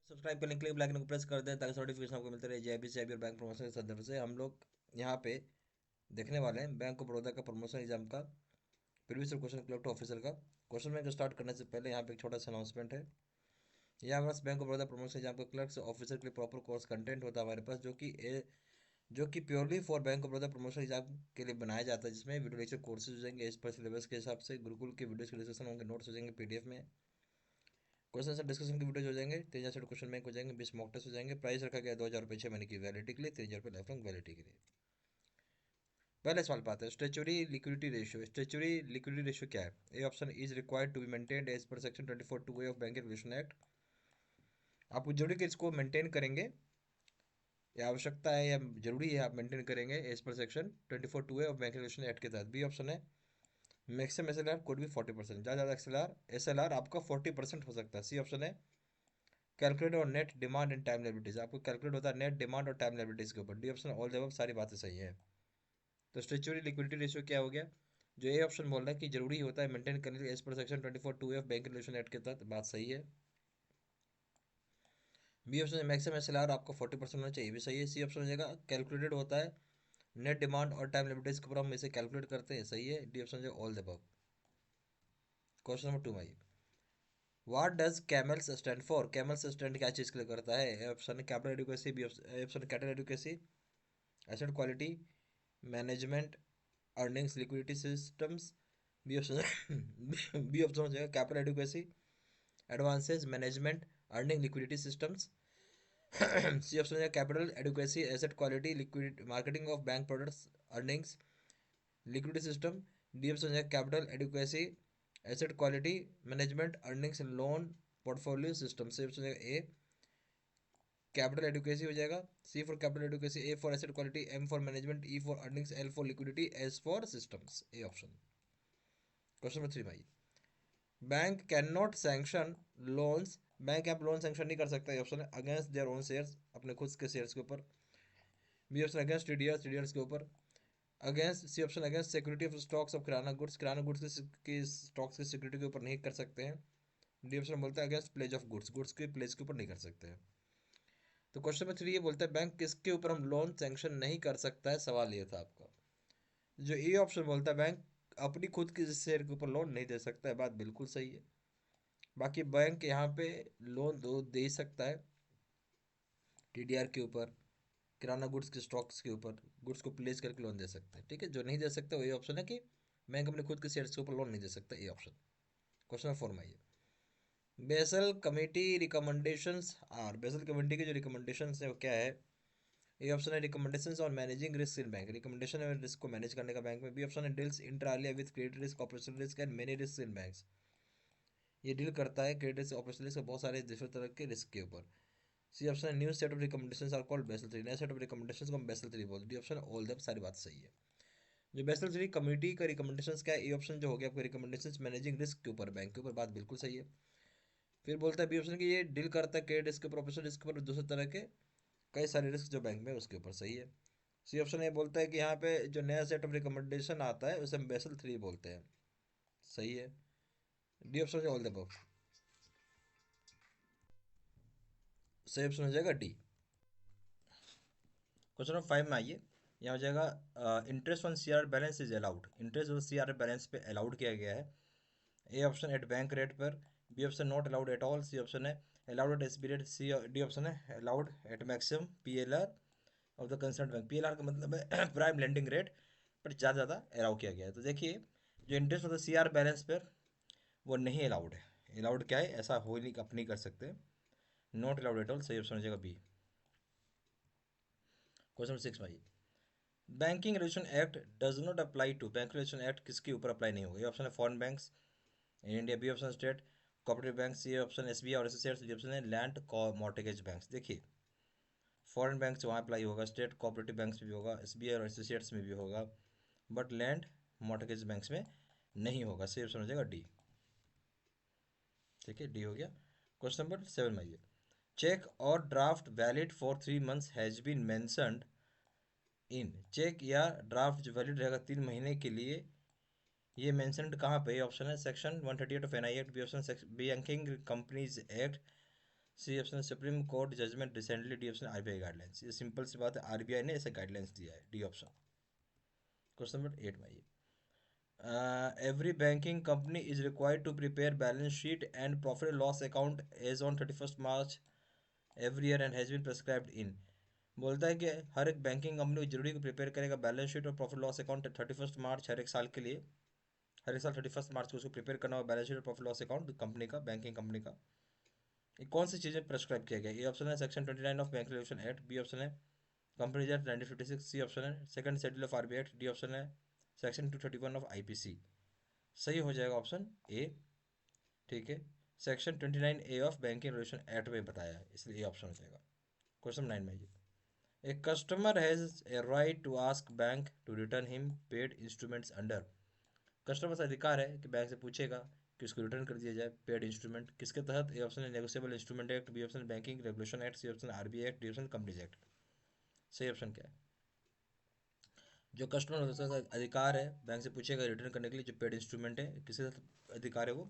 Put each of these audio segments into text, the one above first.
Subscribe करने के लिए बेल आइकन को प्रेस कर दें ताकि नोटिफिकेशन आपको मिलते रहे। जेबी से और बैंक प्रमोशन के संदर्भ से हम लोग यहाँ पे देखने वाले हैं बैंक ऑफ बड़ौदा का प्रमोशन एग्जाम का प्रीवियस क्वेश्चन कलेक्ट ऑफिसर का। क्वेश्चन बैंक स्टार्ट करने से पहले यहाँ पे एक छोटा सा अनाउंसमेंट है। यहाँ हमारे bank of Baroda promotion exam का क्लर्क ऑफिसर के लिए प्रॉपर कोर्स कंटेंट होता है हमारे पास, जो कि purely for bank of Baroda promotion exam के लिए बनाया जाता है, जिसमें वीडियो लेक्चर कोर्सेज हो जाएंगे इस पर सिलेबस के हिसाब से। गुरुकुल के वीडियोस के डिस्कशन होंगे, नोट्स हो जाएंगे पीडीएफ में। क्वेश्चन आंसर डिस्कशन की वीडियोज हो जाएंगे, 3,000 क्वेश्चन बैंक हो जाएंगे, 20 मॉक टेस्ट हो जाएंगे। प्राइस रखा गया 2,000 रुपये 6 महीने की वैलिडिटी के लिए, 3,000 रुपये लाइफ लॉन्ग वैलिडिटी के लिए। पहले सवाल पाते हैं, statutory liquidity ratio. Statutory liquidity ratio क्या है? A option is required to be maintained as per section 24(2) of bank regulation act. आपको जरूरी कि इसको मेंटेन करेंगे, या आवश्यकता है या जरूरी है आप मेंटेन करेंगे as per section 24(2) of bank regulation act के तहत। बी ऑप्शन है मैक्सिमम एसएलआर कुड भी 40%, ज़्यादा ज़्यादा एसएलआर आपका 40% हो सकता है। सी ऑप्शन है कैलकुलेट और net demand and time liabilities, आपको कैलकुलेट होता है नेट डिमांड और टाइम लायबिलिटीज के ऊपर। डी ऑप्शन ऑल जवाब सारी बातें सही है। तो स्टेचुरी लिक्विडिटी रेशियो क्या हो गया? जो ए ऑप्शन बोल रहा है कि जरूरी होता है मेंटेन करने के लिए as per section 24(2) of bank regulation act के तहत, बात सही है। बी ऑप्शन मैक्सिमम एसएलआर आपको 40% होना चाहिए, भी सही है। सी ऑप्शन हो जाएगा कैलकुलेटेड होता है नेट डिमांड और टाइम लिमिटेज के ऊपर हम इसे कैलकुलेट करते हैं, सही है। डी ऑप्शन जो all the above. Question number 2 में what does CAMELS stand for? CAMELS stand क्या चीज़ के लिए करता है? A option capital adequacy, B option capital adequacy, asset quality, management, earnings liquidity systems. B option B option हो जाएगा capital adequacy, advances, management, earning liquidity systems. C option है capital adequacy, asset quality, liquid marketing of bank products, earnings liquidity system. D option है capital adequacy, asset quality, management, earnings, loan portfolio system. C option है A capital adequacy हो जाएगा। C for capital adequacy, A for asset quality, M for management, E for earnings, L for liquidity, S for systems. A option. Question number 3 भाई, bank can not sanction loans, bank आप loan sanction नहीं कर सकता। ये option है against their own shares, अपने खुद के शेयर्स के ऊपर। बी ऑप्शन अगेंस्ट टीडीएस के ऊपर। Against C option against security of stocks of kirana goods के स्टॉक्स की सिक्योरिटी के ऊपर नहीं कर सकते हैं। डी ऑप्शन बोलता है अगेंस्ट प्लेज ऑफ गुड्स के प्लेज के ऊपर नहीं कर सकते हैं। तो क्वेश्चन नंबर 3 ये बोलता है बैंक किसके ऊपर हम लोन सैंक्शन नहीं कर सकता है, सवाल ये था आपका। जो ए ऑप्शन बोलता है बैंक अपनी खुद की शेयर के ऊपर लोन नहीं दे सकता है, बात बिल्कुल सही है। बाकी बैंक यहाँ पे लोन दो दे ही सकता है टीडीआर के ऊपर, किराना गुड्स के स्टॉक्स के ऊपर, गुड्स को प्लेस करके लोन दे सकते हैं। ठीक है, जो नहीं दे सकता वही ऑप्शन है कि बैंक अपने खुद के शेयर्स के ऊपर लोन नहीं दे सकता, ये ऑप्शन। क्वेश्चन नंबर 4 में आइए, Basel committee recommendations are, Basel committee के जो रिकमेंडेशंस है वो क्या है? ए ऑप्शन है recommendations on managing risk in bank, recommendation है रिस्क को मैनेज करने का बैंक में। बी ऑप्शन है deals inter alia with credit risk, operational risk and many risk in banks, ये डील करता है क्रेडिट रिस्क, ऑपरेशनल रिस्क, बहुत सारे दूसरे तरह के रिस्क के ऊपर। सी ऑप्शन है new set of recommendations are called Basel 3, नए सेट ऑफ रिकमेंडेशंस को हम बेसल 3 बोलते हैं। डी ऑप्शन ऑल दैट सारी बात सही है। जो बेसल 3 कमेटी का रिकमेंडेशंस क्या है? ए ऑप्शन जो हो गया आपका रिकमेंडेशंस मैनेजिंग रिस्क के ऊपर, बैंक के ऊपर, बात बिल्कुल सही है। फिर बोलता है बी ऑप्शन की ये डील करता है क्रेडिट रिस्क के ऊपर, ऑपरेशनल रिस्क के ऊपर, दूसरे तरह के कई सारे रिस्क जो बैंक में है उसके ऊपर, सही है। सी ऑप्शन ये बोलता है कि यहाँ पे जो नया सेट ऑफ रिकमेंडेशन आता है उसे हम बेसल 3 बोलते हैं, सही है। D option all the above, सही ऑप्शन हो जाएगा डी। क्वेश्चन नंबर 5 में आइए, यहाँ हो जाएगा interest on CR balance is allowed, interest on CR balance पे अलाउड किया गया है। A option at bank rate पर, B option not allowed at all, C option है allowed at SB rate, C D option है allowed at maximum PLR of the concern bank. PLR का मतलब है प्राइम लेंडिंग रेट, पर ज़्यादा ज़्यादा allow किया गया है। तो देखिए जो इंटरेस्ट होता है सीआर बैलेंस पर वो नहीं अलाउड है। अलाउड क्या है, ऐसा हो नहीं, आप नहीं कर सकते। नॉट अलाउड एट ऑल, सही ऑप्शन हो जाएगा बी। क्वेश्चन नंबर 6 भाई, banking regulation act does not apply to, bank regulation act किसके ऊपर अप्लाई नहीं होगा? ये ऑप्शन है foreign banks in India, B option state cooperative banks, ये ऑप्शन एसबीआई और एसोसिएट्स, डी ऑप्शन है लैंड मॉर्टगेज बैंक्स। देखिए फॉरेन बैंक से वहाँ अप्लाई होगा, स्टेट कोऑपरेटिव बैंक्स में भी होगा, एसबीआई और एसोसिएट्स में भी होगा, बट लैंड मॉर्टगेज बैंक्स में नहीं होगा, सही ऑप्शन हो जाएगा डी। ठीक है, डी हो गया। क्वेश्चन नंबर 7 में आइए, चेक और draft valid for 3 months has been mentioned in, cheque या ड्राफ्ट जो वैलिड रहेगा 3 महीने के लिए, ये मेंशनड कहाँ पे? ऑप्शन है section 138 of NI act, B option banking companies act, C option Supreme Court judgment recently, D option RBI guidelines. ये सिंपल सी बात है, आरबीआई ने ऐसे गाइडलाइंस दिया है, डी ऑप्शन। क्वेश्चन नंबर 8 में ये, every banking company is required to prepare balance sheet and profit and loss account as on 31st March every year and has been prescribed in। बोलता है कि हर एक बैंकिंग कंपनी को जरूरी prepare करेगा balance sheet और प्रॉफिट लॉस अकाउंट 31 मार्च हर एक साल के लिए। हर एक साल 31 मार्च को उसको प्रिपेयर करना होगा बैलेंस शीट और प्रॉफिट लॉस अकाउंट कंपनी का, बैंकिंग कंपनी का। ये कौन सी चीज़ें प्रेस्क्राइब किया गया? ए ऑप्शन है section 29 of bank regulation act, B option है कंपनीज एक्ट 1956, सी ऑप्शन है second schedule of RBI act, D option है सेक्शन 231 ऑफ आईपीसी। सही हो जाएगा ऑप्शन ए। ठीक है, section 29A of banking regulation act में बताया है, इसलिए ए ऑप्शन हो जाएगा। क्वेश्चन 9 में ये, a customer has a right to ask bank to return him paid instruments under. Customer का अधिकार है कि बैंक से पूछेगा कि उसको रिटर्न कर दिया जाए पेड इंस्ट्रूमेंट किसके तहत? ए ऑप्शन है negotiable instrument act, B option banking regulation act, C option RBI act, D option companies act. सही ऑप्शन क्या है? जो कस्टमर का अधिकार है बैंक से पूछेगा रिटर्न करने के लिए जो पेड इंस्ट्रूमेंट है, किसके तहत अधिकार है वो?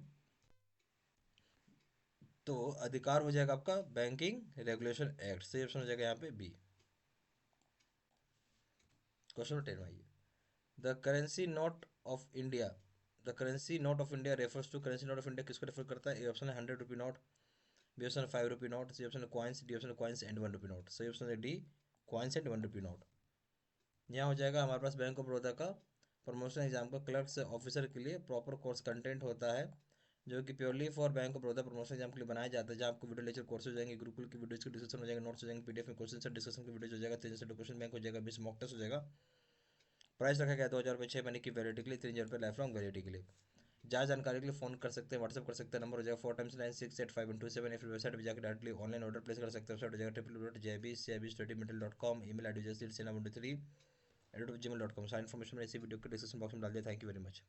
तो अधिकार हो जाएगा आपका बैंकिंग रेगुलेशन एक्ट। सही ऑप्शन हो जाएगा यहाँ पे बी। क्वेश्चन नंबर 10 में आइए, the currency note of India, the currency note of India refers to, currency note of India किसको रेफर करता है? ए ऑप्शन है 100 रुपी नोट, बी ऑप्शन है 5 रुपी नोट, सी ऑप्शन है कॉइन्स, डी ऑप्शन है coins and 1 rupee note. सही option है D, coins and 1 rupee note. यहाँ हो जाएगा हमारे पास बैंक ऑफ बड़ौदा का प्रमोशन एग्जाम का क्लर्क से ऑफिसर के लिए प्रॉपर कोर्स कंटेंट होता है, जो कि purely for bank of Baroda promotion exam के लिए बनाया जाता है, जहाँ आपको वीडियो लेक्चर कोर्स हो जाएंगे, गुरुकुल की वीडियोज की डिस्कशन हो जाएगा, नोट्स हो जाएंगे, पीडीएफ में क्वेश्चन से डिस्कशन की वीडियो हो जाएगा, 3 क्वेश्चन बैंक हो जाएगा, 20 मॉक टेस्ट हो जाएगा। प्राइस रखा गया 2000 रुपये 6 महीने की वैलिडिटी के लिए, 3000 रुपये लाइफ लॉन्ग वैलिडिटी के लिए। ज़्यादा जानकारी के लिए फोन कर सकते हैं, व्हाट्सअप कर सकते हैं, नंबर हो जाएगा 4x9685127, या फिर वेबसाइट पर जाकर डायरेक्टली ऑनलाइन ऑर्डर प्लेस कर सकते हैं। वेबसाइट हो जाएगा www.jbcabstudymental.com, ईमेल आईडी जैसे 93@gmail.com। सारी इन्फॉर्मेशन मैंने इसी वीडियो के डिस्क्रिप्शन बॉक्स में डाल दिया। Thank you very much.